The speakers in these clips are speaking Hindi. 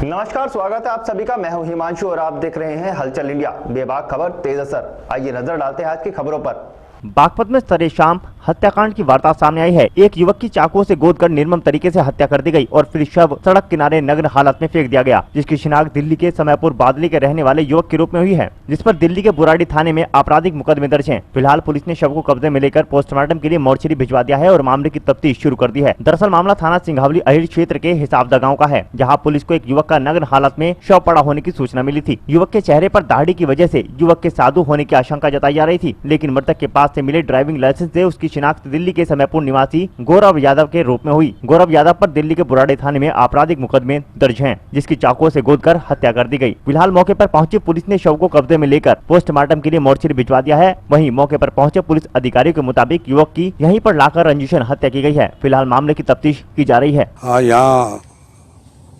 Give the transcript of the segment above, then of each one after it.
नमस्कार, स्वागत है आप सभी का। मैं हूं हिमांशु और आप देख रहे हैं हलचल इंडिया। बेबाक खबर तेज असर। आइए नजर डालते हैं आज की खबरों पर। बागपत में सरे शाम हत्याकांड की वारदात सामने आई है। एक युवक की चाकू से गोदकर निर्मम तरीके से हत्या कर दी गई और फिर शव सड़क किनारे नग्न हालत में फेंक दिया गया, जिसकी शिनाख्त दिल्ली के समयपुर बादली के रहने वाले युवक के रूप में हुई है, जिस पर दिल्ली के बुराड़ी थाने में आपराधिक मुकदमे दर्ज हैं। फिलहाल पुलिस ने शव को कब्जे में लेकर पोस्टमार्टम के लिए मोर्चरी भिजवा दिया है और मामले की तफ्तीश शुरू कर दी है। दरअसल मामला थाना सिंघावली अहिर क्षेत्र के हिसाबदा गाँव का है, जहाँ पुलिस को एक युवक का नग्न हालत में शव पड़ा होने की सूचना मिली थी। युवक के चेहरे पर दाढ़ी की वजह से युवक के साधु होने की आशंका जताई जा रही थी, लेकिन मृतक के पास से मिले ड्राइविंग लाइसेंस से उसकी शिनाख्त दिल्ली के समयपुर निवासी गौरव यादव के रूप में हुई। गौरव यादव पर दिल्ली के बुराड़ी थाने में आपराधिक मुकदमे दर्ज हैं, जिसकी चाकू से गोदकर हत्या कर दी गई। फिलहाल मौके पर पहुंची पुलिस ने शव को कब्जे में लेकर पोस्टमार्टम के लिए मोर्चरी भिजवा दिया है। वहीं मौके पर पहुंचे पुलिस अधिकारियों के मुताबिक युवक की यहीं पर लाकर रंजिशन हत्या की गई है। फिलहाल मामले की तफ्तीश की जा रही है। यहाँ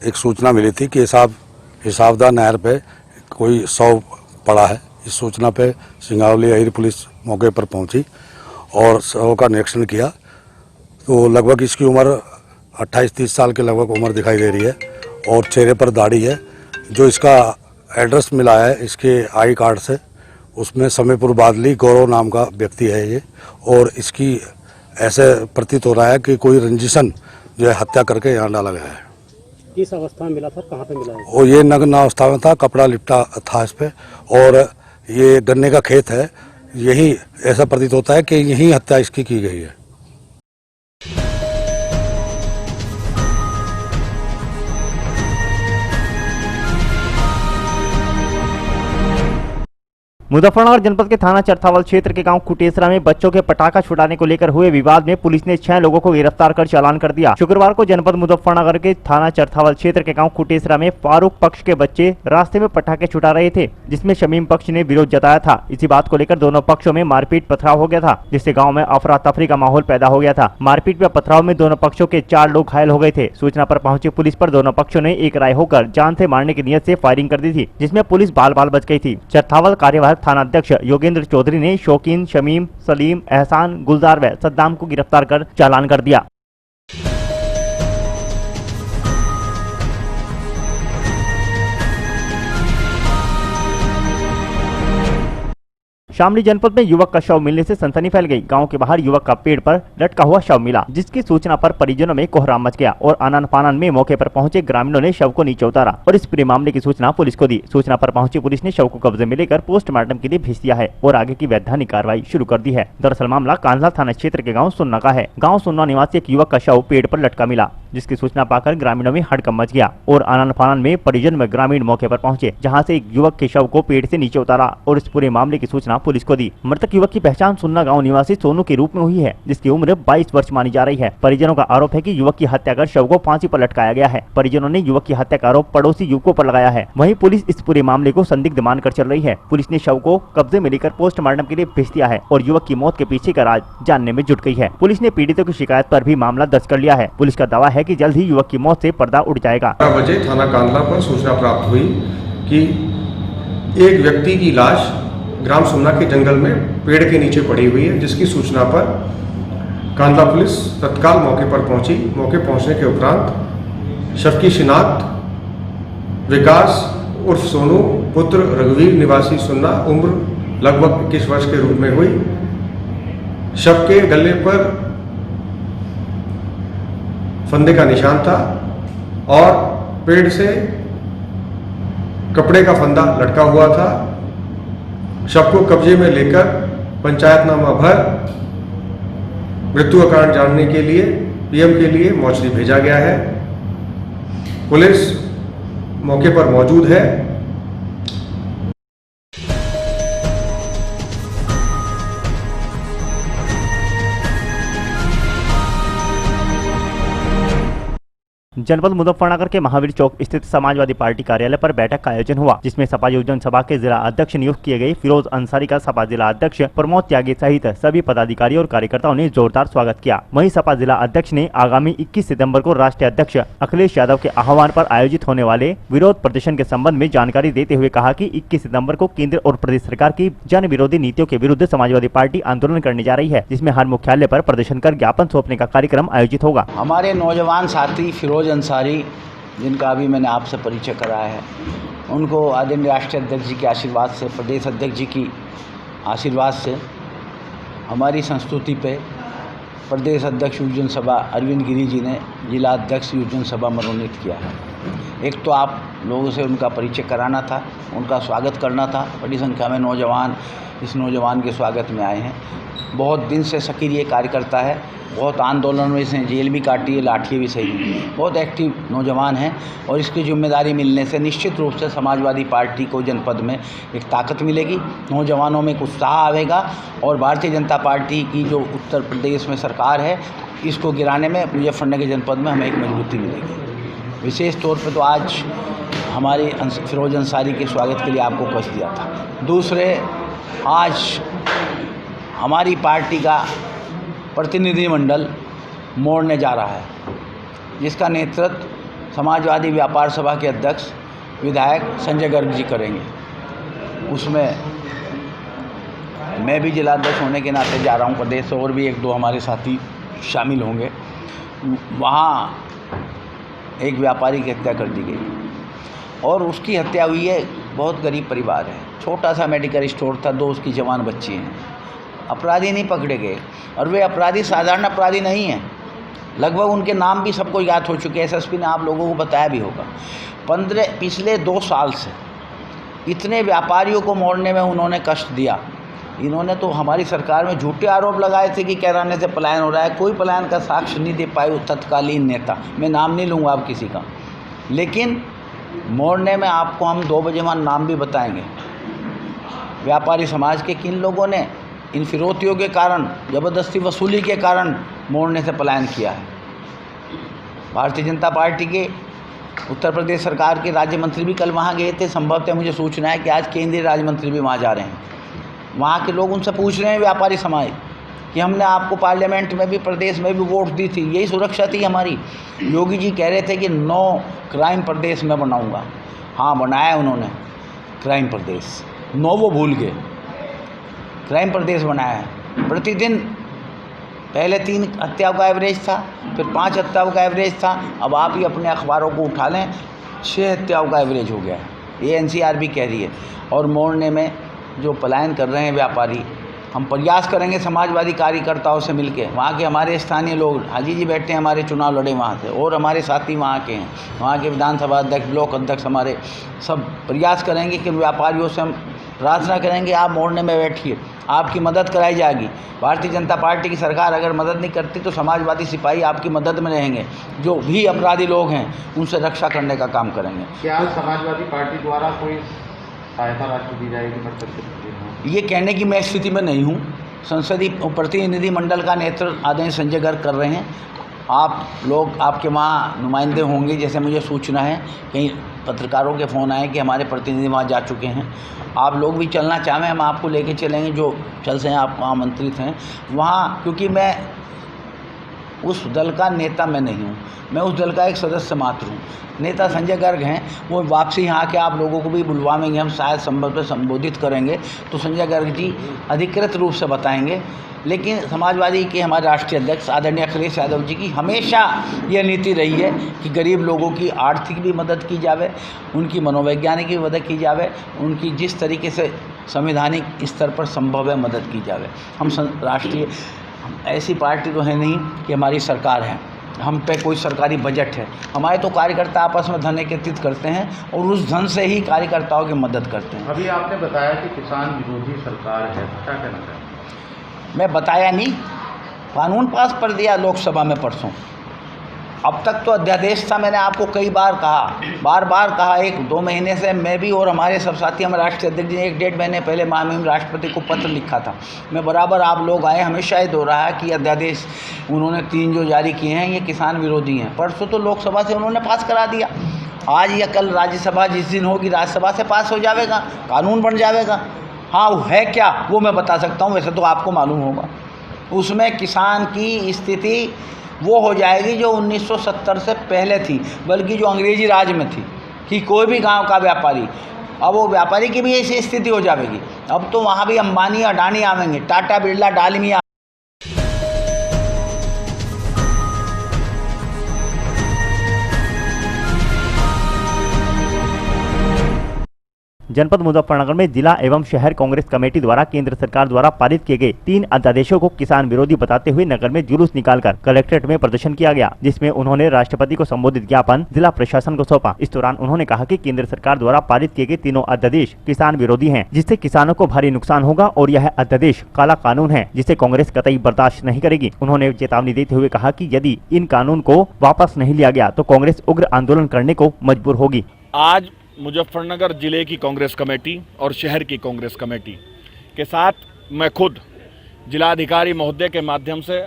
एक सूचना मिली थी कि हिसाबदा नहर पे कोई शव पड़ा है। इस सूचना पे सिंघावली अहिर पुलिस मौके पर पहुंची और शव का निरीक्षण किया तो लगभग इसकी उम्र 28-30 साल के लगभग उम्र दिखाई दे रही है और चेहरे पर दाढ़ी है। जो इसका एड्रेस मिला है इसके आई कार्ड से, उसमें समयपुर बादली गौरव नाम का व्यक्ति है ये, और इसकी ऐसे प्रतीत हो रहा है कि कोई रंजिशन जो है हत्या करके यहाँ डाला गया है। किस अवस्था में मिला था, कहाँ पे मिला है? और ये नग्न अवस्था में था, कपड़ा लिपटा था इस पे, और ये गन्ने का खेत है। यही ऐसा प्रतीत होता है कि यही हत्या इसकी की गई है। मुजफ्फरनगर जनपद के थाना चरथावल क्षेत्र के गांव कुटेसरा में बच्चों के पटाखा छुड़ाने को लेकर हुए विवाद में पुलिस ने 6 लोगों को गिरफ्तार कर चालान कर दिया। शुक्रवार को जनपद मुजफ्फरनगर के थाना चरथावल क्षेत्र के गांव कुटेसरा में फारूक पक्ष के बच्चे रास्ते में पटाखे छुड़ा रहे थे, जिसमें शमीम पक्ष ने विरोध जताया था। इसी बात को लेकर दोनों पक्षों में मारपीट पथराव हो गया था, जिससे गाँव में अफरा तफरी का माहौल पैदा हो गया था। मारपीट व पथराव में दोनों पक्षों के 4 लोग घायल हो गए थे। सूचना पर पहुंची पुलिस पर दोनों पक्षों ने एक राय होकर जान से मारने की नीयत से फायरिंग कर दी थी, जिसमें पुलिस बाल बाल बच गई थी। चरथावल कार्यवाहक थाना अध्यक्ष योगेंद्र चौधरी ने शौकीन, शमीम, सलीम, एहसान, गुलजार व सद्दाम को गिरफ्तार कर चालान कर दिया। शामली जनपद में युवक का शव मिलने से सनसनी फैल गई। गांव के बाहर युवक का पेड़ पर लटका हुआ शव मिला, जिसकी सूचना पर परिजनों में कोहराम मच गया और आनन फानन में मौके पर पहुंचे ग्रामीणों ने शव को नीचे उतारा और इस पूरे मामले की सूचना पुलिस को दी। सूचना पर पहुंची पुलिस ने शव को कब्जे में लेकर पोस्टमार्टम के लिए भेज दिया है और आगे की वैधानिक कार्रवाई शुरू कर दी है। दरअसल मामला कांधला थाना क्षेत्र के गाँव सुन्ना का है। गाँव सुन्ना निवासी एक युवक का शव पेड़ पर लटका मिला, जिसकी सूचना पाकर ग्रामीणों में हड़कंप मच गया और आनन फानन में परिजन व ग्रामीण मौके पर पहुंचे, जहां से एक युवक के शव को पेड़ से नीचे उतारा और इस पूरे मामले की सूचना पुलिस को दी। मृतक युवक की पहचान सुन्ना गांव निवासी सोनू के रूप में हुई है, जिसकी उम्र 22 वर्ष मानी जा रही है। परिजनों का आरोप है कि युवक की हत्या कर शव को फांसी पर लटकाया गया है। परिजनों ने युवक की हत्या का आरोप पड़ोसी युवकों पर लगाया है। वहीं पुलिस इस पूरे मामले को संदिग्ध मानकर चल रही है। पुलिस ने शव को कब्जे में लेकर पोस्टमार्टम के लिए भेज दिया है और युवक की मौत के पीछे का राज जानने में जुट गई है। पुलिस ने पीड़ितों की शिकायत पर भी मामला दर्ज कर लिया है। पुलिस का दावा है कि जल्द ही युवक की मौत से पर्दा उठ जाएगा। 12 बजे थाना कांधला पर सूचना प्राप्त हुई कि एक व्यक्ति की लाश ग्राम सुन्ना के जंगल में पेड़ के नीचे पड़ी हुई है, जिसकी सूचना पर कांधला पुलिस तत्काल मौके पर पहुंची। मौके पहुंचने के उपरांत शव की शिनाख्त विकास उर्फ सोनू पुत्र रघुवीर निवासी सुन्ना उम्र लगभग 21 वर्ष के रूप में हुई। शव के गले पर फंदे का निशान था और पेड़ से कपड़े का फंदा लटका हुआ था। शव को कब्जे में लेकर पंचायतनामा भर मृत्यु का कारण जानने के लिए पीएम के लिए मोर्चरी भेजा गया है। पुलिस मौके पर मौजूद है। जनपद मुजफ्फरनगर के महावीर चौक स्थित समाजवादी पार्टी कार्यालय पर बैठक का आयोजन हुआ, जिसमें सपा युवजन सभा के जिला अध्यक्ष नियुक्त किए गए फिरोज अंसारी का सपा जिला अध्यक्ष प्रमोद त्यागी सहित सभी पदाधिकारी और कार्यकर्ताओं ने जोरदार स्वागत किया। वहीं सपा जिला अध्यक्ष ने आगामी 21 सितंबर को राष्ट्रीय अध्यक्ष अखिलेश यादव के आह्वान पर आयोजित होने वाले विरोध प्रदर्शन के संबंध में जानकारी देते हुए कहा कि 21 सितंबर को केंद्र और प्रदेश सरकार की जन विरोधी नीतियों के विरुद्ध समाजवादी पार्टी आंदोलन करने जा रही है, जिसमें हर मुख्यालय पर प्रदर्शन कर ज्ञापन सौंपने का कार्यक्रम आयोजित होगा। हमारे नौजवान साथी फिरोज अंसारी जिनका अभी मैंने आपसे परिचय कराया है, उनको आदरणीय राष्ट्रीय अध्यक्ष जी के आशीर्वाद से, प्रदेश अध्यक्ष जी की आशीर्वाद से हमारी संस्तुति पे प्रदेश अध्यक्ष युवजन सभा अरविंद गिरी जी ने जिला अध्यक्ष युवजन सभा मनोनीत किया है। एक तो आप लोगों से उनका परिचय कराना था, उनका स्वागत करना था। बड़ी संख्या में नौजवान इस नौजवान के स्वागत में आए हैं। बहुत दिन से सक्रिय कार्यकर्ता है, बहुत आंदोलन में इसने जेल भी काटी है, लाठी भी सही, बहुत एक्टिव नौजवान है और इसकी जिम्मेदारी मिलने से निश्चित रूप से समाजवादी पार्टी को जनपद में एक ताकत मिलेगी, नौजवानों में एक उत्साह आएगा और भारतीय जनता पार्टी की जो उत्तर प्रदेश में सरकार है इसको गिराने में मुजफ्फरनगर के जनपद में हमें एक मजबूती मिलेगी। विशेष तौर पर तो आज हमारे फिरोज अंसारी के स्वागत के लिए आपको कष्ट दिया था। दूसरे, आज हमारी पार्टी का प्रतिनिधिमंडल मोड़ने जा रहा है, जिसका नेतृत्व समाजवादी व्यापार सभा के अध्यक्ष विधायक संजय गर्ग जी करेंगे। उसमें मैं भी जिलाध्यक्ष होने के नाते जा रहा हूं, प्रदेश से और भी एक दो हमारे साथी शामिल होंगे। वहाँ एक व्यापारी की हत्या कर दी गई और उसकी हत्या हुई है, बहुत गरीब परिवार है, छोटा सा मेडिकल स्टोर था, 2 उसकी जवान बच्ची हैं। अपराधी नहीं पकड़े गए और वे अपराधी साधारण अपराधी नहीं हैं, लगभग उनके नाम भी सबको याद हो चुके हैं। एसएसपी ने आप लोगों को बताया भी होगा। पिछले 2 साल से इतने व्यापारियों को मोड़ने में उन्होंने कष्ट दिया। इन्होंने तो हमारी सरकार में झूठे आरोप लगाए थे कि कैराने से पलायन हो रहा है। कोई पलायन का साक्ष्य नहीं दे पाए तत्कालीन नेता, मैं नाम नहीं लूँगा अब किसी का, लेकिन मोड़ने में आपको हम 2 बजे वहाँ नाम भी बताएंगे। व्यापारी समाज के किन लोगों ने इन फिरौतियों के कारण, ज़बरदस्ती वसूली के कारण मोड़ने से पलायन किया है। भारतीय जनता पार्टी के उत्तर प्रदेश सरकार के राज्य मंत्री भी कल वहाँ गए थे। संभवतः मुझे सूचना है कि आज केंद्रीय राज्य मंत्री भी वहाँ जा रहे हैं। वहाँ के लोग उनसे पूछ रहे हैं, व्यापारी समाज, कि हमने आपको पार्लियामेंट में भी, प्रदेश में भी वोट दी थी, यही सुरक्षा थी हमारी। योगी जी कह रहे थे कि 9 क्राइम प्रदेश में बनाऊँगा। हाँ, बनाया उन्होंने क्राइम प्रदेश, 9 वो भूल गए, क्राइम प्रदेश बनाया है। प्रतिदिन पहले 3 हत्याओं का एवरेज था, फिर 5 हत्याओं का एवरेज था, अब आप ही अपने अखबारों को उठा लें, 6 हत्याओं का एवरेज हो गया है। ये एनसीआर भी कह रही है। और मोड़ने में जो पलायन कर रहे हैं व्यापारी, हम प्रयास करेंगे समाजवादी कार्यकर्ताओं से मिलके। वहाँ के हमारे स्थानीय लोग, हाजी जी बैठे हैं, हमारे चुनाव लड़े वहाँ से, और हमारे साथी वहाँ के हैं, वहाँ के विधानसभा अध्यक्ष, ब्लॉक अध्यक्ष, हमारे सब प्रयास करेंगे कि व्यापारियों से हम प्रार्थना करेंगे, आप मोड़ने में बैठिए, आपकी मदद कराई जाएगी। भारतीय जनता पार्टी की सरकार अगर मदद नहीं करती तो समाजवादी सिपाही आपकी मदद में रहेंगे, जो भी अपराधी लोग हैं उनसे रक्षा करने का काम करेंगे। क्या समाजवादी पार्टी द्वारा कोई सहायता राशि दी जाएगी? ये कहने की मैं स्थिति में नहीं हूँ। संसदीय प्रतिनिधिमंडल का नेतृत्व आदरणीय संजय गर्ग कर रहे हैं। आप लोग, आपके वहाँ नुमाइंदे होंगे, जैसे मुझे सूचना है, कहीं पत्रकारों के फ़ोन आए कि हमारे प्रतिनिधि वहाँ जा चुके हैं। आप लोग भी चलना चाहें, हम आपको लेके चलेंगे, जो चल से आप आमंत्रित हैं वहाँ। क्योंकि मैं उस दल का नेता मैं नहीं हूँ, मैं उस दल का एक सदस्य मात्र हूँ। नेता संजय गर्ग हैं, वो वापसी यहाँ के आप लोगों को भी बुलवाएंगे, हम शायद संभव संबोधित करेंगे तो संजय गर्ग जी अधिकृत रूप से बताएंगे। लेकिन समाजवादी के हमारे राष्ट्रीय अध्यक्ष आदरणीय अखिलेश यादव जी की हमेशा यह नीति रही है कि गरीब लोगों की आर्थिक भी मदद की जावे, उनकी मनोवैज्ञानिक भी मदद की जावे, उनकी जिस तरीके से संवैधानिक स्तर पर संभव है मदद की जावे। हम राष्ट्रीय ऐसी पार्टी तो है नहीं कि हमारी सरकार है, हम पे कोई सरकारी बजट है। हमारे तो कार्यकर्ता आपस में धन एकत्रित करते हैं और उस धन से ही कार्यकर्ताओं की मदद करते हैं। अभी आपने बताया कि किसान विरोधी सरकार है, क्या कहना चाहिए? मैं बताया नहीं, कानून पास कर दिया लोकसभा में परसों। अब तक तो अध्यादेश था, मैंने आपको कई बार कहा, बार बार कहा, 1-2 महीने से मैं भी और हमारे सब साथी, हमारे राष्ट्रीय अध्यक्ष जी ने 1-1.5 महीने पहले माननीय राष्ट्रपति को पत्र लिखा था। मैं बराबर, आप लोग आए, हमेशा ही दोहराया कि अध्यादेश उन्होंने 3 जो जारी किए हैं ये किसान विरोधी हैं। परसों तो लोकसभा से उन्होंने पास करा दिया, आज या कल राज्यसभा जिस दिन होगी राज्यसभा से पास हो जाएगा, कानून बन जाएगा। हाँ, वो है क्या वो मैं बता सकता हूँ, वैसे तो आपको मालूम होगा। उसमें किसान की स्थिति वो हो जाएगी जो 1970 से पहले थी, बल्कि जो अंग्रेजी राज में थी, कि कोई भी गांव का व्यापारी, अब वो व्यापारी की भी ऐसी स्थिति हो जाएगी। अब तो वहाँ भी अंबानी अडानी आवेंगे, टाटा बिरला डालमिया जनपद मुजफ्फरनगर में जिला एवं शहर कांग्रेस कमेटी द्वारा केंद्र सरकार द्वारा पारित किए गए 3 अध्यादेशों को किसान विरोधी बताते हुए नगर में जुलूस निकालकर कलेक्ट्रेट में प्रदर्शन किया गया, जिसमें उन्होंने राष्ट्रपति को संबोधित ज्ञापन जिला प्रशासन को सौंपा। इस दौरान उन्होंने कहा कि केंद्र सरकार द्वारा पारित किए गए तीनों अध्यादेश किसान विरोधी हैं, जिससे किसानों को भारी नुकसान होगा और यह अध्यादेश काला कानून है, जिसे कांग्रेस कतई बर्दाश्त नहीं करेगी। उन्होंने चेतावनी देते हुए कहा कि यदि इन कानून को वापस नहीं लिया गया तो कांग्रेस उग्र आंदोलन करने को मजबूर होगी। आज मुजफ्फरनगर जिले की कांग्रेस कमेटी और शहर की कांग्रेस कमेटी के साथ मैं खुद जिलाधिकारी महोदय के माध्यम से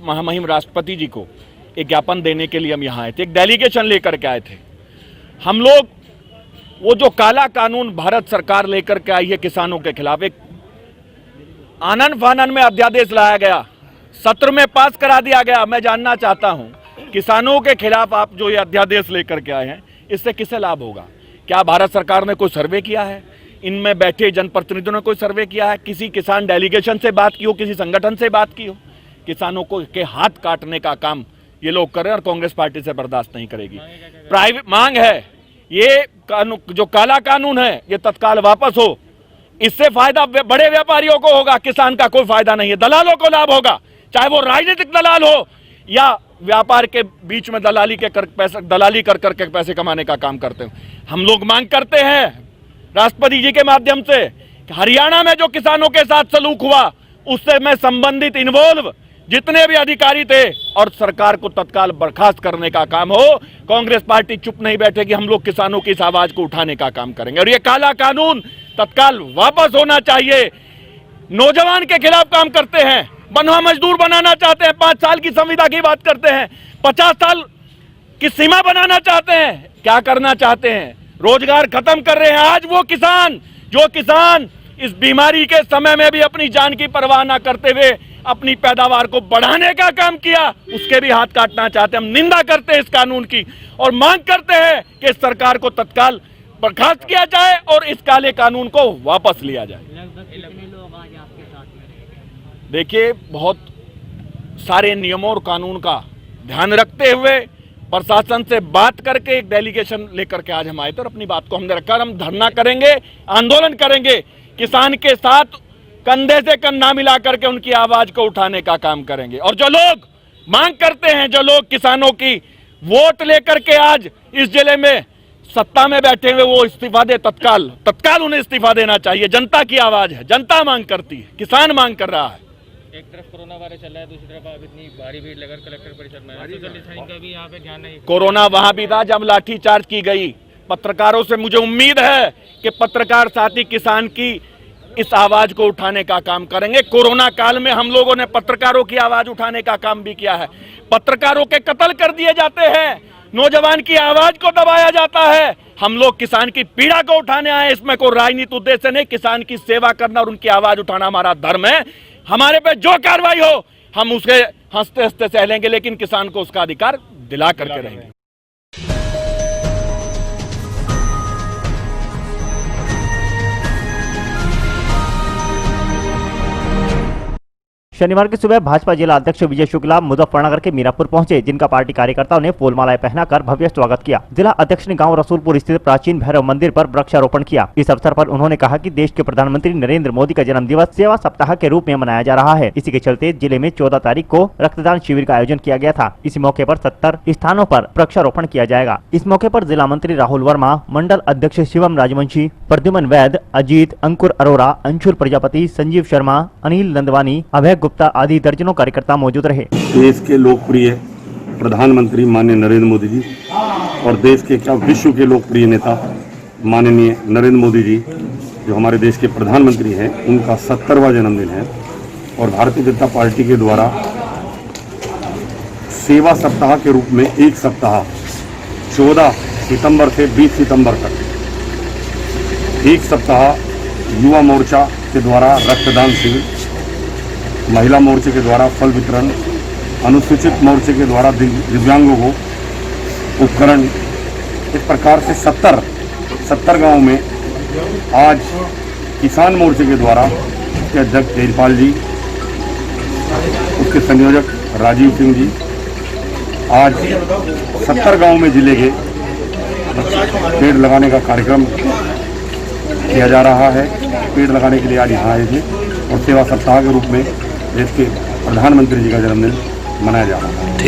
महामहिम राष्ट्रपति जी को एक ज्ञापन देने के लिए हम यहाँ आए थे, एक डेलीगेशन लेकर के आए थे। हम लोग वो जो काला कानून भारत सरकार लेकर के आई है किसानों के खिलाफ, एक आनन फानन में अध्यादेश लाया गया, सत्र में पास करा दिया गया। मैं जानना चाहता हूँ किसानों के खिलाफ आप जो ये अध्यादेश लेकर के आए हैं, इससे किसे लाभ होगा? क्या भारत सरकार ने कोई सर्वे किया है? इनमें बैठे जनप्रतिनिधियों ने कोई सर्वे किया है? किसी किसान डेलीगेशन से बात की हो, किसी संगठन से बात की हो? किसानों को के हाथ काटने का काम ये लोग कर रहे हैं और कांग्रेस पार्टी से बर्दाश्त नहीं करेगी। प्राइवेट मांग है ये कानून, जो काला कानून है ये तत्काल वापस हो। इससे फायदा बड़े व्यापारियों को होगा, किसान का कोई फायदा नहीं है। दलालों को लाभ होगा, चाहे वो राजनीतिक दलाल हो या व्यापार के बीच में दलाली कर करके पैसे कमाने का काम करते हो। हम लोग मांग करते हैं राष्ट्रपति जी के माध्यम से कि हरियाणा में जो किसानों के साथ सलूक हुआ उससे मैं संबंधित इन्वॉल्व जितने भी अधिकारी थे और सरकार को तत्काल बर्खास्त करने का काम हो। कांग्रेस पार्टी चुप नहीं बैठेगी, हम लोग किसानों की इस आवाज को उठाने का काम करेंगे और ये काला कानून तत्काल वापस होना चाहिए। नौजवान के खिलाफ काम करते हैं, बनवा मजदूर बनाना चाहते हैं, 5 साल की संविदा की बात करते हैं, 50 साल की सीमा बनाना चाहते हैं। क्या करना चाहते हैं? रोजगार खत्म कर रहे हैं। आज वो किसान जो किसान इस बीमारी के समय में भी अपनी जान की परवाह न करते हुए अपनी पैदावार को बढ़ाने का काम किया, उसके भी हाथ काटना चाहते हैं। हम निंदा करते हैं इस कानून की और मांग करते हैं कि इस सरकार को तत्काल बर्खास्त किया जाए और इस काले कानून को वापस लिया जाए। देखिए, बहुत सारे नियमों और कानून का ध्यान रखते हुए प्रशासन से बात करके एक डेलीगेशन लेकर के आज हम आए थे और अपनी बात को हमने रखा। हम धरना करेंगे, आंदोलन करेंगे, किसान के साथ कंधे से कंधा मिला करके उनकी आवाज को उठाने का काम करेंगे। और जो लोग मांग करते हैं, जो लोग किसानों की वोट लेकर के आज इस जिले में सत्ता में बैठे हुए, वो इस्तीफा दे, तत्काल उन्हें इस्तीफा देना चाहिए। जनता की आवाज है, जनता मांग करती है, किसान मांग कर रहा है। एक तरफ कोरोना वायरस चल रहा है, दूसरी तरफ आप इतनी भारी भीड़ लेकर कलेक्टर परिसर में सोशल डिस्टेंसिंग का भी यहाँ पे ध्यान नहीं। कोरोना वहां भी था जब लाठीचार्ज की गई। पत्रकारों से मुझे उम्मीद है कि पत्रकार साथी किसान की इस आवाज को उठाने का काम करेंगे। कोरोना काल में हम लोगों ने पत्रकारों की आवाज उठाने का काम भी किया है। पत्रकारों के कत्ल कर दिए जाते हैं, नौजवान की आवाज को दबाया जाता है। हम लोग किसान की पीड़ा को उठाने आए, इसमें कोई राजनीतिक उद्देश्य नहीं। किसान की सेवा करना और उनकी आवाज उठाना हमारा धर्म है। हमारे पे जो कार्रवाई हो हम उसके हंसते हंसते सहलेंगे, लेकिन किसान को उसका अधिकार दिला करके रहेंगे। शनिवार की सुबह भाजपा जिला अध्यक्ष विजय शुक्ला मुजफ्फरनगर के मीरापुर पहुंचे, जिनका पार्टी कार्यकर्ताओं ने फूलमालाएं पहनाकर भव्य स्वागत किया। जिला अध्यक्ष ने गांव रसूलपुर स्थित प्राचीन भैरव मंदिर पर वृक्षारोपण किया। इस अवसर पर उन्होंने कहा कि देश के प्रधानमंत्री नरेंद्र मोदी का जन्म दिवस सेवा सप्ताह के रूप में मनाया जा रहा है। इसी के चलते जिले में 14 तारीख को रक्तदान शिविर का आयोजन किया गया था। इस मौके पर 70 स्थानों पर वृक्षारोपण किया जाएगा। इस मौके पर जिला मंत्री राहुल वर्मा, मंडल अध्यक्ष शिवम राजवंशी, प्रद्युमन वैद, अजीत, अंकुर अरोरा, अंशुल प्रजापति, संजीव शर्मा, अनिल नंदवानी, अभय गुप्ता आदि दर्जनों कार्यकर्ता मौजूद रहे। देश के लोकप्रिय प्रधानमंत्री माननीय नरेंद्र मोदी जी और देश के क्या विश्व के लोकप्रिय नेता माननीय नरेंद्र मोदी जी जो हमारे देश के प्रधानमंत्री हैं, उनका 70वां जन्मदिन है और भारतीय जनता पार्टी के द्वारा सेवा सप्ताह के रूप में एक सप्ताह 14 सितंबर से 20 सितंबर तक एक सप्ताह युवा मोर्चा के द्वारा रक्तदान शिविर, महिला मोर्चे के द्वारा फल वितरण, अनुसूचित मोर्चे के द्वारा दिव्यांगों को उपकरण, इस प्रकार से 70 गांवों में आज किसान मोर्चे के द्वारा उसके अध्यक्ष तेजपाल जी, उसके संयोजक राजीव सिंह जी आज 70 गांवों में जिले के पेड़ लगाने का कार्यक्रम किया जा रहा है। पेड़ लगाने के लिए आज यहाँ आए थे और सेवा सप्ताह के रूप में देश के प्रधानमंत्री जी का जन्मदिन मनाया जा रहा है।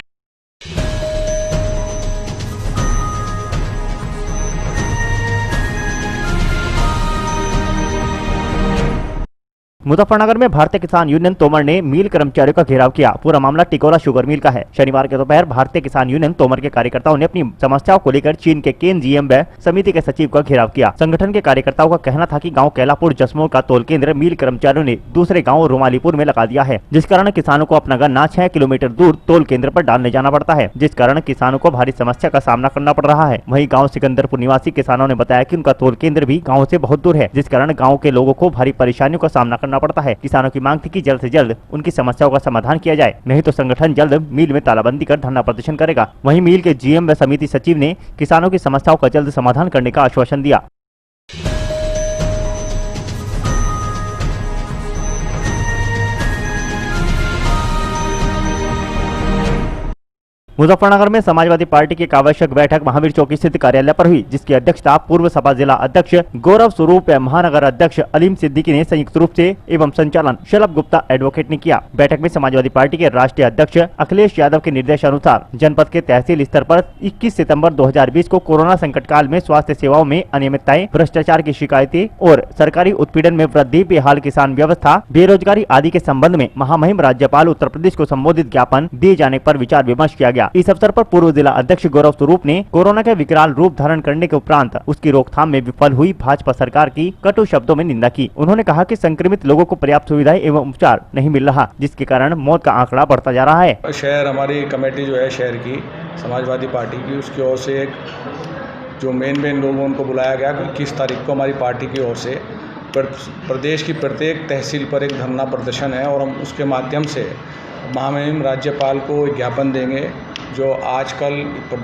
मुजफ्फरनगर में भारतीय किसान यूनियन तोमर ने मिल कर्मचारियों का घेराव किया। पूरा मामला टिकोला शुगर मिल का है। शनिवार के दोपहर भारतीय किसान यूनियन तोमर के कार्यकर्ताओं ने अपनी समस्याओं को लेकर चीन के केंजीएम समिति के सचिव का घेराव किया। संगठन के कार्यकर्ताओं का कहना था कि गांव कैलापुर जसमोर का तोल केंद्र मिल कर्मचारियों ने दूसरे गांव रुमालीपुर में लगा दिया है, जिस कारण किसानों को अपना गन्ना 6 किलोमीटर दूर तोल केंद्र पर डालने जाना पड़ता है, जिस कारण किसानों को भारी समस्या का सामना करना पड़ रहा है। वहीं गाँव सिकंदरपुर निवासी किसानों ने बताया कि उनका तोल केंद्र भी गाँव से बहुत दूर है, जिस कारण गाँव के लोगों को भारी परेशानियों का सामना करना पड़ता है। किसानों की मांग थी कि जल्द से जल्द उनकी समस्याओं का समाधान किया जाए, नहीं तो संगठन जल्द मिल में तालाबंदी कर धरना प्रदर्शन करेगा। वहीं मिल के जीएम व समिति सचिव ने किसानों की समस्याओं का जल्द समाधान करने का आश्वासन दिया। मुजफ्फरनगर में समाजवादी पार्टी की एक आवश्यक बैठक महावीर चौक स्थित कार्यालय पर हुई, जिसकी अध्यक्षता पूर्व सपा जिला अध्यक्ष गौरव स्वरूप महानगर अध्यक्ष अलीम सिद्दीकी ने संयुक्त रूप से एवं संचालन शलभ गुप्ता एडवोकेट ने किया। बैठक में समाजवादी पार्टी के राष्ट्रीय अध्यक्ष अखिलेश यादव के निर्देशानुसार जनपद के तहसील स्तर पर 21 सितंबर 2020 को कोरोना संकट काल में स्वास्थ्य सेवाओं में अनियमितताएं, भ्रष्टाचार की शिकायतें और सरकारी उत्पीड़न में वृद्धि, बेहाल किसान व्यवस्था, बेरोजगारी आदि के संबंध में महामहिम राज्यपाल उत्तर प्रदेश को संबोधित ज्ञापन दिए जाने पर विचार विमर्श किया गया। इस अवसर पर पूर्व जिला अध्यक्ष गौरव स्वरूप ने कोरोना के विकराल रूप धारण करने के उपरांत उसकी रोकथाम में विफल हुई भाजपा सरकार की कटु शब्दों में निंदा की। उन्होंने कहा कि संक्रमित लोगों को पर्याप्त सुविधाएं एवं उपचार नहीं मिल रहा, जिसके कारण मौत का आंकड़ा बढ़ता जा रहा है। शहर हमारी कमेटी जो है शहर की समाजवादी पार्टी की, उसकी ओर से एक जो मेन लोगों उनको बुलाया गया कि 21 तारीख को हमारी पार्टी की ओर से प्रदेश की प्रत्येक तहसील पर एक धरना प्रदर्शन है और हम उसके माध्यम से महामहिम राज्यपाल को एक ज्ञापन देंगे। जो आजकल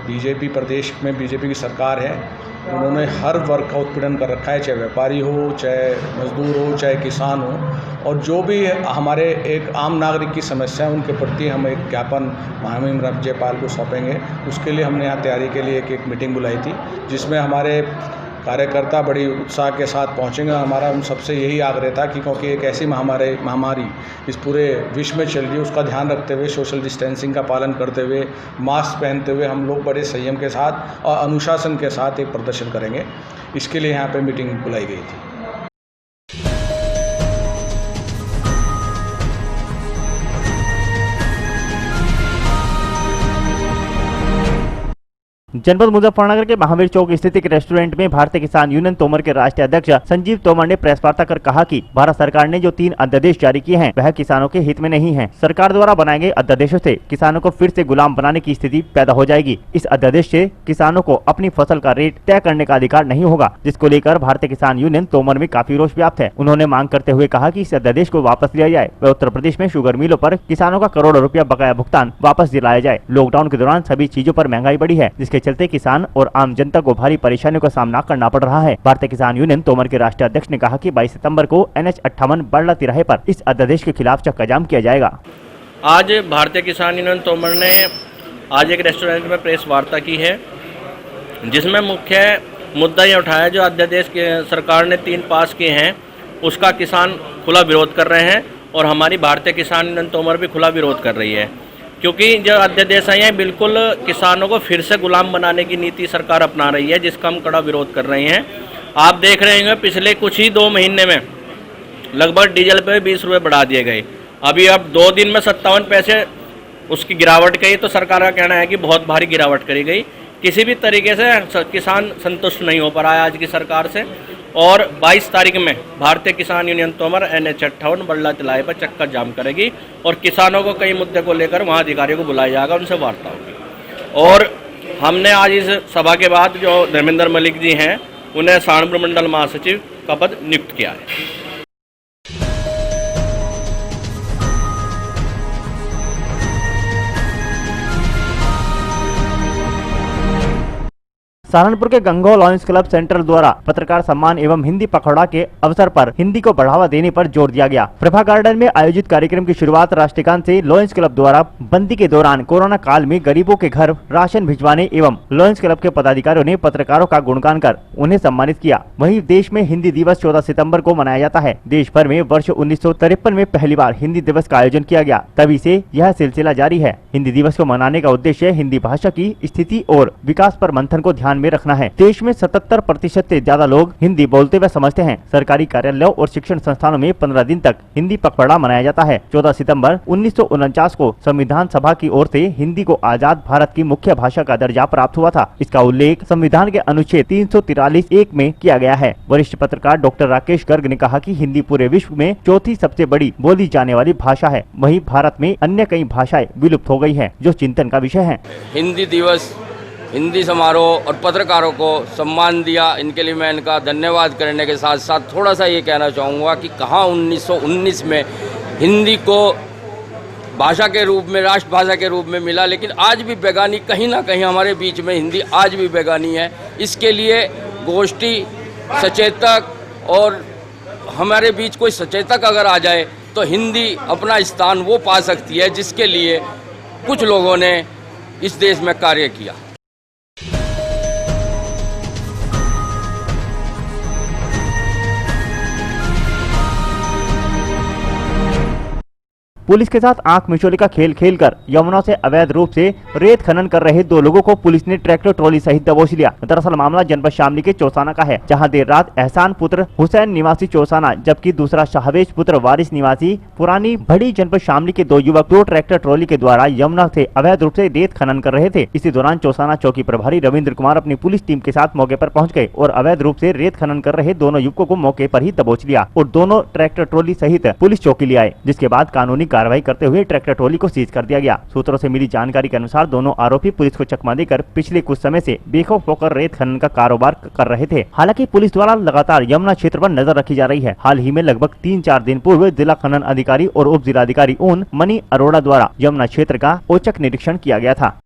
बीजेपी प्रदेश में बीजेपी की सरकार है, उन्होंने हर वर्ग का उत्पीड़न कर रखा है, चाहे व्यापारी हो, चाहे मजदूर हो, चाहे किसान हो, और जो भी हमारे एक आम नागरिक की समस्या है उनके प्रति हम एक ज्ञापन महामहिम राज्यपाल को सौंपेंगे। उसके लिए हमने यहाँ तैयारी के लिए एक मीटिंग बुलाई थी, जिसमें हमारे कार्यकर्ता बड़ी उत्साह के साथ पहुंचेंगे। हमारा उन सबसे यही आग्रह था कि क्योंकि एक ऐसी महामारी इस पूरे विश्व में चल रही है, उसका ध्यान रखते हुए, सोशल डिस्टेंसिंग का पालन करते हुए, मास्क पहनते हुए हम लोग बड़े संयम के साथ और अनुशासन के साथ एक प्रदर्शन करेंगे। इसके लिए यहाँ पे मीटिंग बुलाई गई थी। जनपद मुजफ्फरनगर के महावीर चौक स्थित एक रेस्टोरेंट में भारतीय किसान यूनियन तोमर के राष्ट्रीय अध्यक्ष संजीव तोमर ने प्रेस वार्ता कर कहा कि भारत सरकार ने जो 3 अध्यादेश जारी किए हैं वह किसानों के हित में नहीं है। सरकार द्वारा बनाए गए अध्यादेशों से किसानों को फिर से गुलाम बनाने की स्थिति पैदा हो जाएगी। इस अध्यादेश से किसानों को अपनी फसल का रेट तय करने का अधिकार नहीं होगा, जिसको लेकर भारतीय किसान यूनियन तोमर में काफी रोष व्याप्त है। उन्होंने मांग करते हुए कहा कि इस अध्यादेश को वापस लिया जाए व उत्तर प्रदेश में शुगर मिलों पर किसानों का करोड़ों रुपया बकाया भुगतान वापस दिलाया जाए। लॉकडाउन के दौरान सभी चीजों पर महंगाई बढ़ी है, जिसके चलते किसान और आम जनता को भारी परेशानियों का सामना करना पड़ रहा है। भारतीय किसान यूनियन तोमर के राष्ट्रीय अध्यक्ष ने कहा कि 22 सितंबर को NH58 बड़ला तिराहे पर इस अध्यादेश के खिलाफ चक्का जाम किया जाएगा। आज भारतीय किसान यूनियन तोमर ने आज एक रेस्टोरेंट में प्रेस वार्ता की है, जिसमें मुख्य मुद्दा ये उठाया जो अध्यादेश के सरकार ने 3 पास किए हैं उसका किसान खुला विरोध कर रहे हैं और हमारी भारतीय किसान यूनियन तोमर भी खुला विरोध कर रही है, क्योंकि जो अध्यादेश आई हैं बिल्कुल किसानों को फिर से गुलाम बनाने की नीति सरकार अपना रही है, जिसका हम कड़ा विरोध कर रहे हैं। आप देख रहे होंगे पिछले कुछ ही 2 महीने में लगभग डीजल पे 20 रुपये बढ़ा दिए गए। अभी अब 2 दिन में 57 पैसे उसकी गिरावट गई, तो सरकार का कहना है कि बहुत भारी गिरावट करी गई। किसी भी तरीके से किसान संतुष्ट नहीं हो पा रहा है आज की सरकार से। और 22 तारीख में भारतीय किसान यूनियन तोमर NH58 बड़ला तिराहे पर चक्का जाम करेगी और किसानों को कई मुद्दे को लेकर वहाँ अधिकारियों को बुलाया जाएगा, उनसे वार्ता होगी। और हमने आज इस सभा के बाद जो धर्मेंद्र मलिक जी हैं उन्हें सहारनपुर मंडल महासचिव का पद नियुक्त किया है। सहारनपुर के गंगो लॉयंस क्लब सेंट्रल द्वारा पत्रकार सम्मान एवं हिंदी पखवाड़ा के अवसर पर हिंदी को बढ़ावा देने पर जोर दिया गया। प्रभा गार्डन में आयोजित कार्यक्रम की शुरुआत राष्ट्रगान से लॉयंस क्लब द्वारा बंदी के दौरान कोरोना काल में गरीबों के घर राशन भिजवाने एवं लॉयंस क्लब के पदाधिकारियों ने पत्रकारों का गुणगान कर उन्हें सम्मानित किया। वहीं देश में हिंदी दिवस 14 सितंबर को मनाया जाता है। देश भर में वर्ष 1953 में पहली बार हिंदी दिवस का आयोजन किया गया, तभी से यह सिलसिला जारी है। हिंदी दिवस को मनाने का उद्देश्य हिंदी भाषा की स्थिति और विकास पर मंथन को ध्यान में रखना है। देश में 77% से ज्यादा लोग हिंदी बोलते व समझते हैं। सरकारी कार्यालयों और शिक्षण संस्थानों में 15 दिन तक हिंदी पखवाड़ा मनाया जाता है। 14 सितंबर 1949 को संविधान सभा की ओर से हिंदी को आजाद भारत की मुख्य भाषा का दर्जा प्राप्त हुआ था। इसका उल्लेख संविधान के अनुच्छेद 343(1) में किया गया है। वरिष्ठ पत्रकार डॉक्टर राकेश गर्ग ने कहा कि हिंदी पूरे विश्व में चौथी सबसे बड़ी बोली जाने वाली भाषा है। वहीं भारत में अन्य कई भाषाएं विलुप्त हो गई हैं, जो चिंतन का विषय है। हिंदी दिवस, हिंदी समारोह और पत्रकारों को सम्मान दिया, इनके लिए मैं इनका धन्यवाद करने के साथ साथ थोड़ा सा ये कहना चाहूँगा कि कहाँ 1919 में हिंदी को भाषा के रूप में, राष्ट्रभाषा के रूप में मिला, लेकिन आज भी बेगानी कहीं ना कहीं हमारे बीच में हिंदी आज भी बेगानी है। इसके लिए गोष्ठी, सचेतक और हमारे बीच कोई सचेतक अगर आ जाए तो हिंदी अपना स्थान वो पा सकती है, जिसके लिए कुछ लोगों ने इस देश में कार्य किया। पुलिस के साथ आंख मिचौली का खेल खेलकर यमुना से अवैध रूप से रेत खनन कर रहे 2 लोगों को पुलिस ने ट्रैक्टर ट्रॉली सहित दबोच लिया। दरअसल मामला जनपद शामली के चौसाना का है, जहां देर रात एहसान पुत्र हुसैन निवासी चौसाना जबकि दूसरा शाहवेज पुत्र वारिस निवासी पुरानी बड़ी जनपद शामली के 2 युवक 2 ट्रैक्टर ट्रॉली के द्वारा यमुना से अवैध रूप से रेत खनन कर रहे थे। इसी दौरान चौसाना चौकी प्रभारी रविंद्र कुमार अपनी पुलिस टीम के साथ मौके पर पहुँच गए और अवैध रूप से रेत खनन कर रहे दोनों युवकों को मौके पर ही दबोच लिया और दोनों ट्रैक्टर ट्रॉली सहित पुलिस चौकी ले आए, जिसके बाद कानूनी कार्रवाई करते हुए ट्रैक्टर ट्रॉली को सीज कर दिया गया। सूत्रों से मिली जानकारी के अनुसार दोनों आरोपी पुलिस को चकमा देकर पिछले कुछ समय से बेखौफ होकर रेत खनन का कारोबार कर रहे थे। हालांकि पुलिस द्वारा लगातार यमुना क्षेत्र पर नजर रखी जा रही है। हाल ही में लगभग 3-4 दिन पूर्व जिला खनन अधिकारी और उप जिलाधिकारी उन मनी अरोड़ा द्वारा यमुना क्षेत्र का औचक निरीक्षण किया गया था।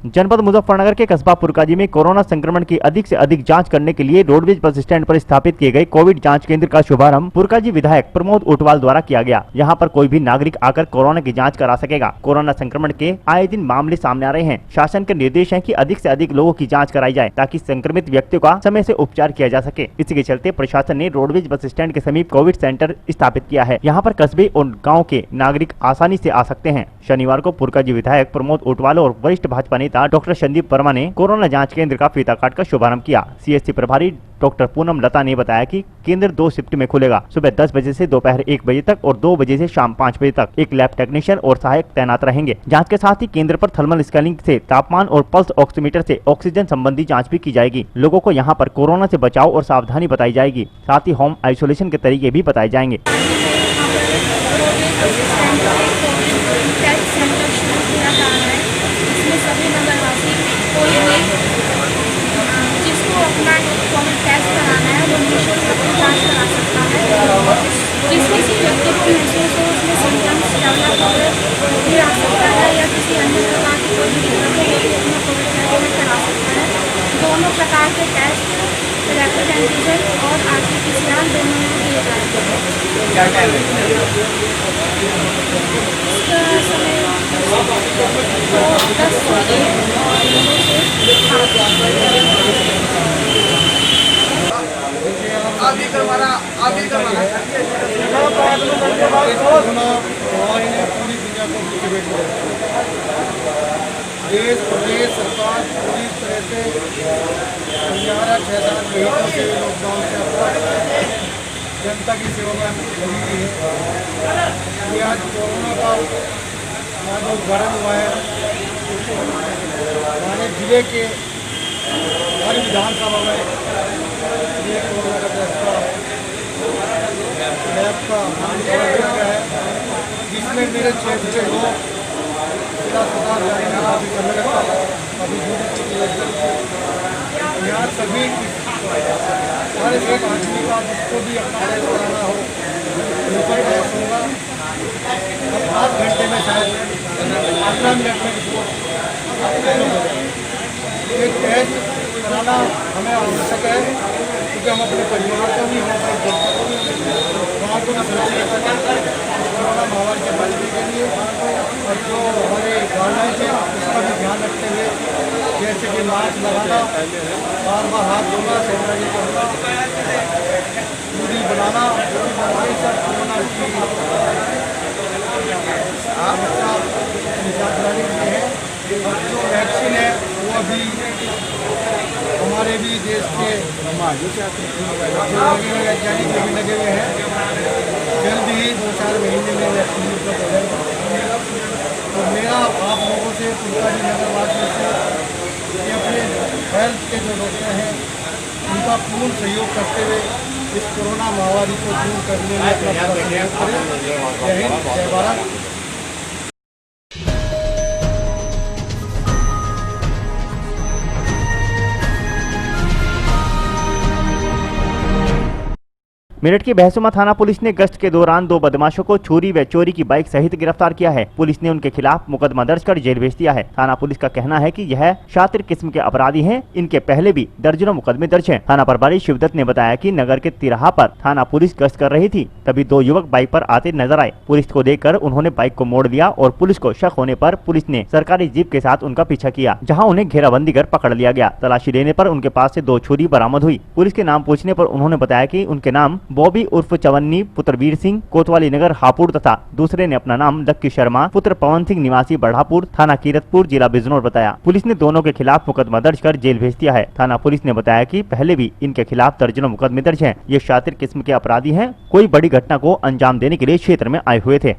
जनपद मुजफ्फरनगर के कस्बा पुरकाजी में कोरोना संक्रमण की अधिक से अधिक जांच करने के लिए रोडवेज बस स्टैंड पर स्थापित किए गए कोविड जांच केंद्र का शुभारंभ पुरकाजी विधायक प्रमोद ऊंटवाल द्वारा किया गया। यहां पर कोई भी नागरिक आकर कोरोना की जांच करा सकेगा। कोरोना संक्रमण के आए दिन मामले सामने आ रहे हैं। शासन के निर्देश है कि अधिक से अधिक लोगों की जाँच कराई जाए ताकि संक्रमित व्यक्तियों का समय से उपचार किया जा सके। इसी के चलते प्रशासन ने रोडवेज बस स्टैंड के समीप कोविड सेंटर स्थापित किया है। यहाँ पर कस्बे और गाँव के नागरिक आसानी से आ सकते हैं। शनिवार को पुरकाजी विधायक प्रमोद ऊंटवाल और वरिष्ठ भाजपा नेता डॉक्टर संदीप वर्मा ने कोरोना जांच केंद्र का फीता काट कर शुभारंभ किया। सीएससी प्रभारी डॉक्टर पूनम लता ने बताया कि केंद्र 2 शिफ्ट में खुलेगा, सुबह 10 बजे से दोपहर 1 बजे तक और 2 बजे से शाम 5 बजे तक। एक लैब टेक्नीशियन और सहायक तैनात रहेंगे। जांच के साथ ही केंद्र पर थर्मल स्कैनिंग से तापमान और पल्स ऑक्सीमीटर से ऑक्सीजन संबंधी जांच भी की जाएगी। लोगों को यहां पर कोरोना से बचाव और सावधानी बताई जाएगी। साथ ही होम आइसोलेशन के तरीके भी बताए जाएंगे। जिसको अपना कोविड टेस्ट कराना है वो निःशुल्क अपनी जाँच करा सकता है। जिस किसी व्यक्ति को महसूस हो उसमें सिम्टम्स डेवलप हो भी आ सकता है या किसी अन्य प्रकार की कोई भी दिक्कत हो भी अपना कोविड टेस्ट करा सकता है। दोनों प्रकार के टेस्ट रैपिड एंटीजन और आरटी-पीसीआर दोनों में किए जाते हैं। इसका समय 10 से 1 और 9 से देश प्रदेश सरकार पूरी तरह से 6-7 महीनों से लॉकडाउन से जनता की सेवा में लगी है। ये आज कोरोना का जो उद्घाटन हुआ है हमारे जिले के हर विधानसभा में ये कोरोना का टेस्ट लैब का किया गया है, जिसमें मेरे क्षेत्र से लोग जिला अस्पताल जाने में काफ़ी समय लगता है। अभी यहाँ सभी हर एक आदमी का जिसको भी अपना टेस्ट कराना हो उनका टेस्ट होगा और 8 घंटे में शायद 15 मिनट में एक टेस्ट कराना हमें आवश्यक है, क्योंकि हम अपने परिवार को भी हमारे जनता को भी समाज को भी सुरक्षित रखें कोरोना महामारी से बचने के लिए। और जो हमारे गाइडलाइंस है उसका भी ध्यान रखते हुए, जैसे कि मास्क लगाना, बार बार हाथ धोना, सैनिटाइजर करना, दूरी बनाना, ये सब कोरोना की निशानदारी में है। और जो वैक्सीन है वो अभी हमारे भी देश के वैज्ञानिक भी लगे हुए हैं, जल्द ही 2-4 महीने में वैक्सीन उपलब्ध हो जाएगा। तो मेरा आप लोगों से, फुलकानी नगरवासियों से, कि अपने हेल्थ के जो डॉक्टर हैं उनका पूर्ण सहयोग करते हुए इस कोरोना महामारी को दूर करने में अपना पूरा सहयोग करें। जय हिंद, जय भारत। मेरठ की बहसुमा थाना पुलिस ने गश्त के दौरान 2 बदमाशों को छुरी व चोरी की बाइक सहित गिरफ्तार किया है। पुलिस ने उनके खिलाफ मुकदमा दर्ज कर जेल भेज दिया है। थाना पुलिस का कहना है कि यह शातिर किस्म के अपराधी हैं। इनके पहले भी दर्जनों मुकदमे दर्ज हैं। थाना प्रभारी शिवदत्त ने बताया कि नगर के तिराहा पर थाना पुलिस गश्त कर रही थी, तभी 2 युवक बाइक पर आते नजर आए। पुलिस को देखकर उन्होंने बाइक को मोड़ दिया और पुलिस को शक होने पर पुलिस ने सरकारी जीप के साथ उनका पीछा किया, जहाँ उन्हें घेराबंदी कर पकड़ लिया गया। तलाशी लेने पर उनके पास से 2 छुरी बरामद हुई। पुलिस के नाम पूछने पर उन्होंने बताया कि उनके नाम बॉबी उर्फ चवन्नी पुत्र वीर सिंह कोतवाली नगर हापुड़ तथा दूसरे ने अपना नाम लक्की शर्मा पुत्र पवन सिंह निवासी बढ़ापुर थाना कीरतपुर जिला बिजनौर बताया। पुलिस ने दोनों के खिलाफ मुकदमा दर्ज कर जेल भेज दिया है। थाना पुलिस ने बताया कि पहले भी इनके खिलाफ दर्जनों मुकदमे दर्ज हैं। ये शातिर किस्म के अपराधी हैं, कोई बड़ी घटना को अंजाम देने के लिए क्षेत्र में आए हुए थे।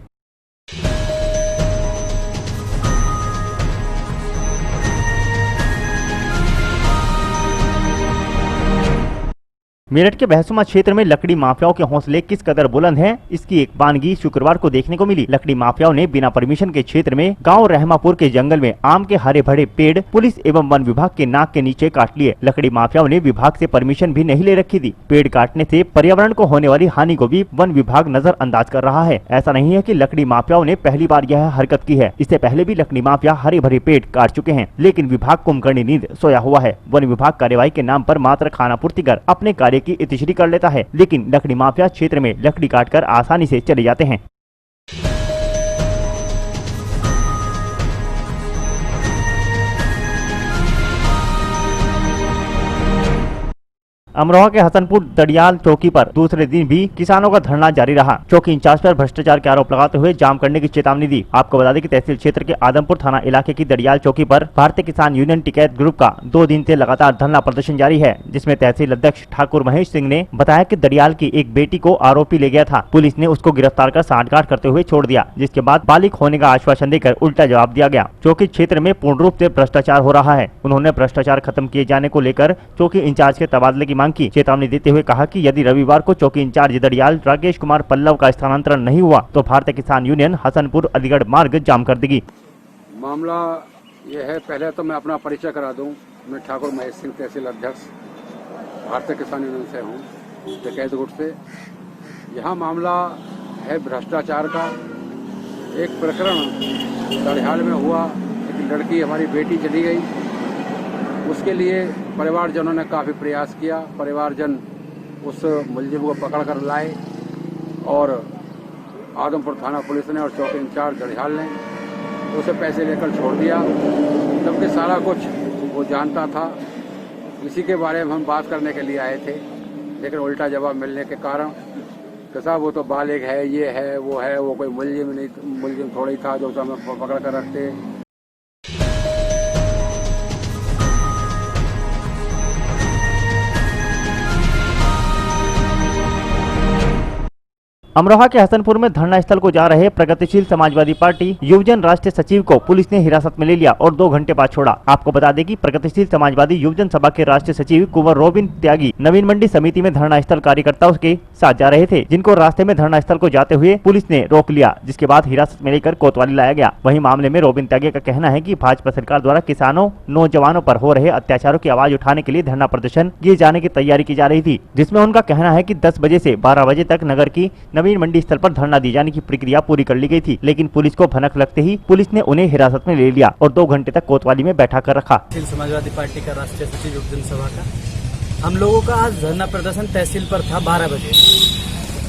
मेरठ के बहसुमा क्षेत्र में लकड़ी माफियाओं के हौसले किस कदर बुलंद हैं, इसकी एक बानगी शुक्रवार को देखने को मिली। लकड़ी माफियाओं ने बिना परमिशन के क्षेत्र में गांव रहमापुर के जंगल में आम के हरे भरे पेड़ पुलिस एवं वन विभाग के नाक के नीचे काट लिए। लकड़ी माफियाओं ने विभाग से परमिशन भी नहीं ले रखी थी। पेड़ काटने से पर्यावरण को होने वाली हानि को भी वन विभाग नजरअंदाज कर रहा है। ऐसा नहीं है कि लकड़ी माफियाओं ने पहली बार यह हरकत की है। इससे पहले भी लकड़ी माफिया हरे भरे पेड़ काट चुके हैं, लेकिन विभाग कुंभकर्णी नींद सोया हुआ है। वन विभाग कार्यवाही के नाम पर मात्र खानापूर्ति कर अपने कार्य की इतिश्री कर लेता है, लेकिन लकड़ी माफिया क्षेत्र में लकड़ी काटकर आसानी से चले जाते हैं। अमरोहा के हसनपुर दड़ियाल चौकी पर दूसरे दिन भी किसानों का धरना जारी रहा। चौकी इंचार्ज पर भ्रष्टाचार के आरोप लगाते हुए जाम करने की चेतावनी दी। आपको बता दें कि तहसील क्षेत्र के आदमपुर थाना इलाके की दड़ियाल चौकी पर भारतीय किसान यूनियन टिकैत ग्रुप का 2 दिन से लगातार धरना प्रदर्शन जारी है, जिसमें तहसील अध्यक्ष ठाकुर महेश सिंह ने बताया कि दड़ियाल की एक बेटी को आरोपी ले गया था। पुलिस ने उसको गिरफ्तार कर सांठगांठ करते हुए छोड़ दिया, जिसके बाद बालिग होने का आश्वासन देकर उल्टा जवाब दिया गया। चौकी क्षेत्र में पूर्ण रूप से भ्रष्टाचार हो रहा है। उन्होंने भ्रष्टाचार खत्म किए जाने को लेकर चौकी इंचार्ज के तबादले की मांग की। चेतावनी देते हुए कहा कि यदि रविवार को चौकी इंचार्ज दड़ियाल राकेश कुमार पल्लव का स्थानांतरण नहीं हुआ तो भारतीय किसान यूनियन हसनपुर अलीगढ़ मार्ग जाम कर देगी। मामला यह है, पहले तो मैं अपना परिचय करा दूं। मैं ठाकुर महेश सिंह तहसील अध्यक्ष भारतीय किसान यूनियन से हूं, टिकैत गुट से। यहाँ मामला है भ्रष्टाचार का। एक प्रकरण दड़ियाल में हुआ, एक लड़की हमारी बेटी चली गई। उसके लिए परिवारजनों ने काफ़ी प्रयास किया। परिवारजन उस मुलजिम को पकड़ कर लाए और आदमपुर थाना पुलिस ने और चौकी इंचार्ज दड़ियाल ने उसे पैसे लेकर छोड़ दिया, जबकि सारा कुछ वो जानता था। इसी के बारे में हम बात करने के लिए आए थे, लेकिन उल्टा जवाब मिलने के कारण कि साहब वो तो बालिग है, ये है, वो कोई मुलजिम थोड़ी था जो उसे हमें पकड़ कर रखते। अमरोहा के हसनपुर में धरना स्थल को जा रहे प्रगतिशील समाजवादी पार्टी युवजन राष्ट्रीय सचिव को पुलिस ने हिरासत में ले लिया और 2 घंटे बाद छोड़ा। आपको बता दें कि प्रगतिशील समाजवादी युवजन सभा के राष्ट्रीय सचिव कुंवर रोबिन त्यागी नवीन मंडी समिति में धरना स्थल कार्यकर्ताओं के साथ जा रहे थे, जिनको रास्ते में धरना स्थल को जाते हुए पुलिस ने रोक लिया, जिसके बाद हिरासत में लेकर कोतवाली लाया गया। वहीं मामले में रोबिन त्यागी का कहना है कि भाजपा सरकार द्वारा किसानों नौजवानों पर हो रहे अत्याचारों की आवाज उठाने के लिए धरना प्रदर्शन किए जाने की तैयारी की जा रही थी, जिसमें उनका कहना है कि 10 बजे से 12 बजे तक नगर की नवीन मंडी स्थल पर धरना दिए जाने की प्रक्रिया पूरी कर ली गई थी, लेकिन पुलिस को भनक लगते ही पुलिस ने उन्हें हिरासत में ले लिया और 2 घंटे तक कोतवाली में बैठा कर रखा। समाजवादी पार्टी का राष्ट्रीय सचिव युग जनसभा का हम लोगों का आज धरना प्रदर्शन तहसील पर था 12 बजे।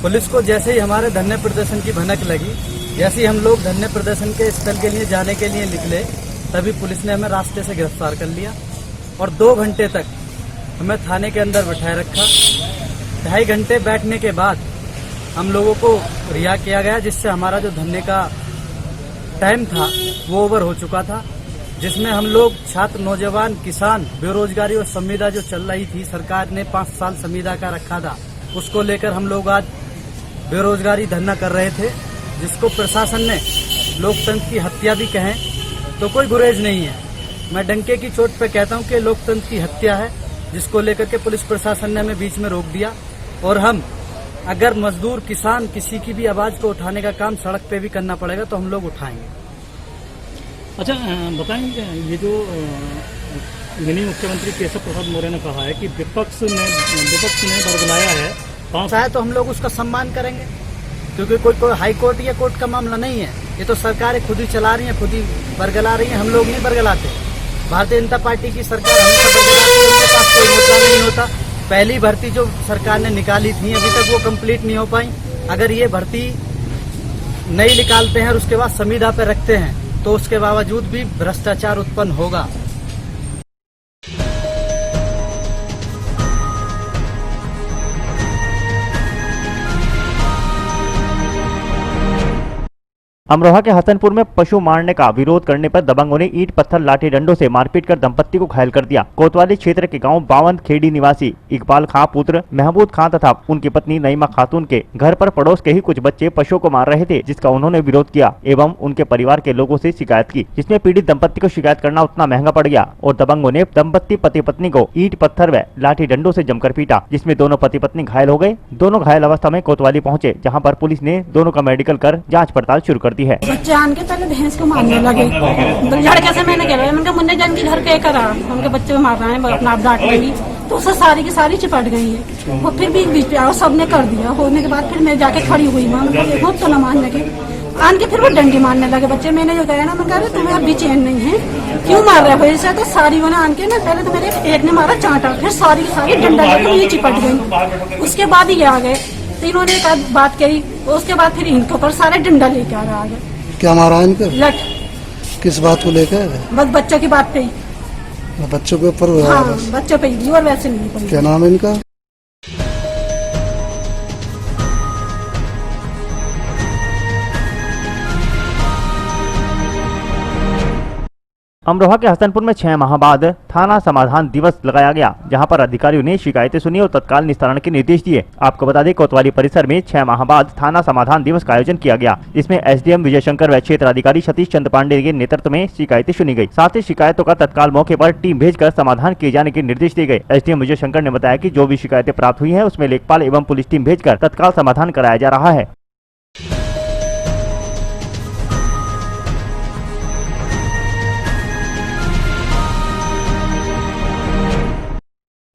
पुलिस को जैसे ही हमारे धरने प्रदर्शन की भनक लगी, जैसे ही हम लोग धरने प्रदर्शन के स्थल के लिए जाने के लिए निकले, तभी पुलिस ने हमें रास्ते से गिरफ्तार कर लिया और 2 घंटे तक हमें थाने के अंदर बैठाए रखा। 2.5 घंटे बैठने के बाद हम लोगों को रिहा किया गया, जिससे हमारा जो धरने का टाइम था वो ओवर हो चुका था, जिसमें हम लोग छात्र, नौजवान, किसान, बेरोजगारी और संविदा जो चल रही थी, सरकार ने 5 साल संविदा का रखा था, उसको लेकर हम लोग आज बेरोजगारी धरना कर रहे थे, जिसको प्रशासन ने लोकतंत्र की हत्या भी कहें तो कोई गुरेज नहीं है। मैं डंके की चोट पे कहता हूं कि लोकतंत्र की हत्या है, जिसको लेकर के पुलिस प्रशासन ने हमें बीच में रोक दिया। और हम अगर मजदूर, किसान, किसी की भी आवाज को उठाने का काम सड़क पे भी करना पड़ेगा तो हम लोग उठाएंगे। अच्छा बताएंगे, ये जो मिनी मुख्यमंत्री केशव प्रसाद मौर्य ने कहा है कि विपक्ष ने बरगलाया है, चाहे तो हम लोग उसका सम्मान करेंगे, क्योंकि कोई हाई कोर्ट या कोर्ट का मामला नहीं है। ये तो सरकारें खुद ही चला रही हैं, खुद ही बरगला रही हैं, हम लोग नहीं बरगलाते। भारतीय जनता पार्टी की सरकार हमेशा बरगलाती है, उनके पास कोई मुद्दा नहीं होता। पहली भर्ती जो सरकार ने निकाली थी अभी तक वो कंप्लीट नहीं हो पाई। अगर ये भर्ती नहीं निकालते हैं और उसके बाद संविदा पे रखते हैं तो उसके बावजूद भी भ्रष्टाचार उत्पन्न होगा। अमरोहा के हसनपुर में पशु मारने का विरोध करने पर दबंगों ने ईंट पत्थर लाठी डंडों से मारपीट कर दंपत्ति को घायल कर दिया। कोतवाली क्षेत्र के गांव बावंद खेड़ी निवासी इकबाल खां पुत्र महमूद खां तथा उनकी पत्नी नईमा खातून के घर पर पड़ोस के ही कुछ बच्चे पशुओं को मार रहे थे, जिसका उन्होंने विरोध किया एवं उनके परिवार के लोगों से शिकायत की, जिसमें पीड़ित दंपत्ति को शिकायत करना उतना महंगा पड़ गया और दबंगों ने दंपत्ति पति पत्नी को ईंट पत्थर व लाठी डंडों से जमकर पीटा, जिसमें दोनों पति पत्नी घायल हो गए। दोनों घायल अवस्था में कोतवाली पहुँचे, जहाँ पर पुलिस ने दोनों का मेडिकल कर जाँच पड़ताल शुरू कर दी है। के पहले भैंस को मारने लगे, लड़के से मैंने कहा उनका मुन्ने जान के घर पे करा, उनके बच्चे को मार रहे हैं, अपना आप डांट रही, तो उससे सारी की सारी चिपट गई है। वो फिर भी बीच पे सबने कर दिया, होने के बाद फिर मैं जाके खड़ी हुई वहाँ, बहुत चला मारने के आन के फिर वो डंडी मारने लगे बच्चे। मैंने जो कहा ना, मैं कह रही तुम्हें अब भी चैन नहीं है, क्यों मार रहे हो ऐसे? तो सारी ने आन के ना, पहले तो मेरे एक ने मारा चांटा, फिर सारी की सारी डंडा लेकर ये चिपट गई। उसके बाद ही आ गए, तो इन्होंने एक बात कही, उसके बाद फिर इनके ऊपर सारे डंडा लेके आ गए। क्या मारा है इनको? लट। किस बात को लेकर? बस बच्चों की बात पे ही। बच्चों के ऊपर हुआ? हाँ, बच्चों पे ही, और वैसे नहीं। क्या नाम है इनका? अमरोहा के हसनपुर में 6 माह बाद थाना समाधान दिवस लगाया गया, जहां पर अधिकारियों ने शिकायतें सुनी और तत्काल निस्तारण के निर्देश दिए। आपको बता दें, कोतवाली परिसर में 6 माह बाद थाना समाधान दिवस का आयोजन किया गया, जिसमें एसडीएम विजय शंकर व क्षेत्र अधिकारी सतीश चंद्र पांडे के नेतृत्व में शिकायतें सुनी गई। साथ ही शिकायतों का तत्काल मौके पर टीम भेजकर समाधान किए जाने के निर्देश दिए गए। एसडीएम विजय शंकर ने बताया कि जो भी शिकायतें प्राप्त हुई है उसमें लेखपाल एवं पुलिस टीम भेजकर तत्काल समाधान कराया जा रहा है।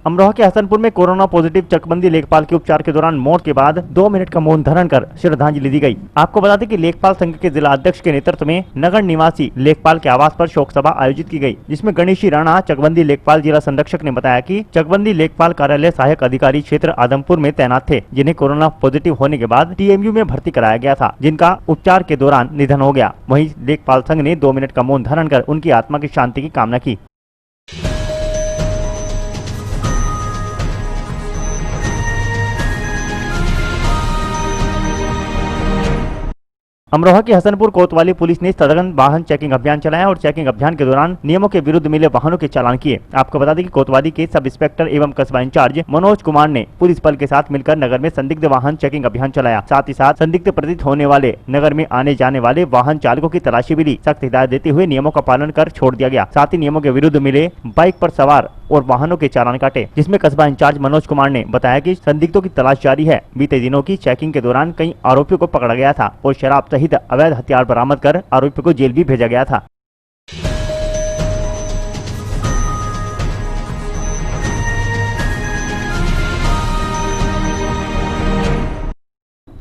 अमरोहा के हसनपुर में कोरोना पॉजिटिव चकबंदी लेखपाल के उपचार के दौरान मौत के बाद 2 मिनट का मौन धारण कर श्रद्धांजलि दी गई। आपको बता दें कि लेखपाल संघ के जिला अध्यक्ष के नेतृत्व में नगर निवासी लेखपाल के आवास पर शोक सभा आयोजित की गई, जिसमें गणेशी राणा चकबंदी लेखपाल जिला संरक्षक ने बताया कि चकबंदी लेखपाल कार्यालय सहायक अधिकारी क्षेत्र आदमपुर में तैनात थे, जिन्हें कोरोना पॉजिटिव होने के बाद टीएमयू में भर्ती कराया गया था, जिनका उपचार के दौरान निधन हो गया। वहीं लेखपाल संघ ने 2 मिनट का मौन धारण कर उनकी आत्मा की शांति की कामना की। अमरोहा की हसनपुर कोतवाली पुलिस ने सघन वाहन चेकिंग अभियान चलाया और चेकिंग अभियान के दौरान नियमों के विरुद्ध मिले वाहनों के चालान किए। आपको बता दें कि कोतवाली के सब इंस्पेक्टर एवं कस्बा इंचार्ज मनोज कुमार ने पुलिस बल के साथ मिलकर नगर में संदिग्ध वाहन चेकिंग अभियान चलाया। साथ ही साथ संदिग्ध प्रतीत होने वाले नगर में आने जाने वाले वाहन चालकों की तलाशी भी ली। सख्त हिदायत देते हुए नियमों का पालन कर छोड़ दिया गया। साथ ही नियमों के विरुद्ध मिले बाइक पर सवार और वाहनों के चालान काटे, जिसमें कस्बा इंचार्ज मनोज कुमार ने बताया कि संदिग्धों की तलाश जारी है। बीते दिनों की चेकिंग के दौरान कई आरोपियों को पकड़ा गया था और शराब सहित अवैध हथियार बरामद कर आरोपियों को जेल भी भेजा गया था।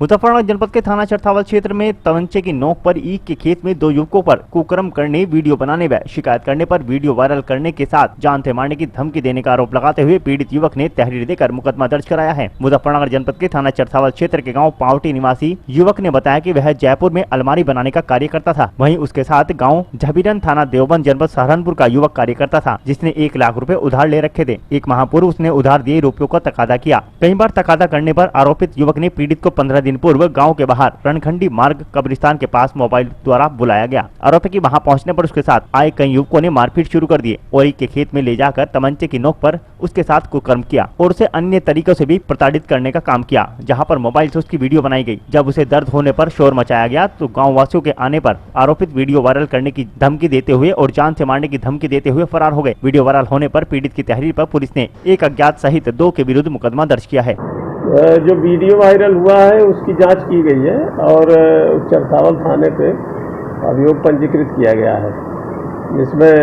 मुजफ्फरनगर जनपद के थाना चरथावल क्षेत्र में तमंचे की नोक पर ईख के खेत में 2 युवकों पर कुकर्म करने, वीडियो बनाने व शिकायत करने पर वीडियो वायरल करने के साथ जान से मारने की धमकी देने का आरोप लगाते हुए पीड़ित युवक ने तहरीर देकर मुकदमा दर्ज कराया है। मुजफ्फरनगर जनपद के थाना चरथावल क्षेत्र के गाँव पावटी निवासी युवक ने बताया कि वह जयपुर में अलमारी बनाने का कार्य करता था। वहीं उसके साथ गाँव झबीरन थाना देवबंद जनपद सहारनपुर का युवक कार्य करता था, जिसने 1 लाख रुपए उधार ले रखे थे। 1 माह पूर्व उसने उधार दिए रुपयों का तकादा किया। कई बार तकादा करने पर आरोपित युवक ने पीड़ित को 15 दिन पूर्व गांव के बाहर रणखंडी मार्ग कब्रिस्तान के पास मोबाइल द्वारा बुलाया गया। आरोपी की वहां पहुंचने पर उसके साथ आए कई युवकों ने मारपीट शुरू कर दी और ईख के खेत में ले जाकर तमंचे की नोक पर उसके साथ कुकर्म किया और उसे अन्य तरीकों से भी प्रताड़ित करने का काम किया, जहां पर मोबाइल से उसकी वीडियो बनाई गई। जब उसे दर्द होने पर शोर मचाया गया तो गाँव वासियों के आने पर आरोपित वीडियो वायरल करने की धमकी देते हुए और जान से मारने की धमकी देते हुए फरार हो गए। वीडियो वायरल होने पर पीड़ित की तहरीर पर पुलिस ने एक अज्ञात सहित 2 के विरुद्ध मुकदमा दर्ज किया है। जो वीडियो वायरल हुआ है उसकी जांच की गई है और चरथावल थाने पे अभियोग पंजीकृत किया गया है, जिसमें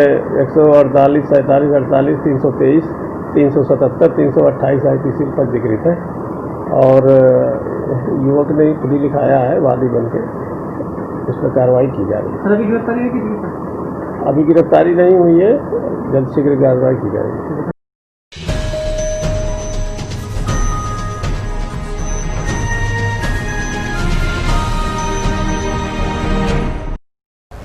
148, 47, 48, 323, 377, 328 IPC पंजीकृत है और युवक ने खुद ही लिखाया है वादी बनके, उस पर कार्रवाई की जा रही है। अभी गिरफ्तारी नहीं हुई है, जल्द शीघ्र कार्रवाई की जाएगी।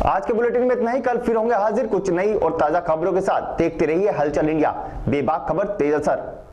आज के बुलेटिन में इतना ही। कल फिर होंगे हाजिर कुछ नई और ताजा खबरों के साथ। देखते रहिए हलचल इंडिया, बेबाक खबर तेज असर।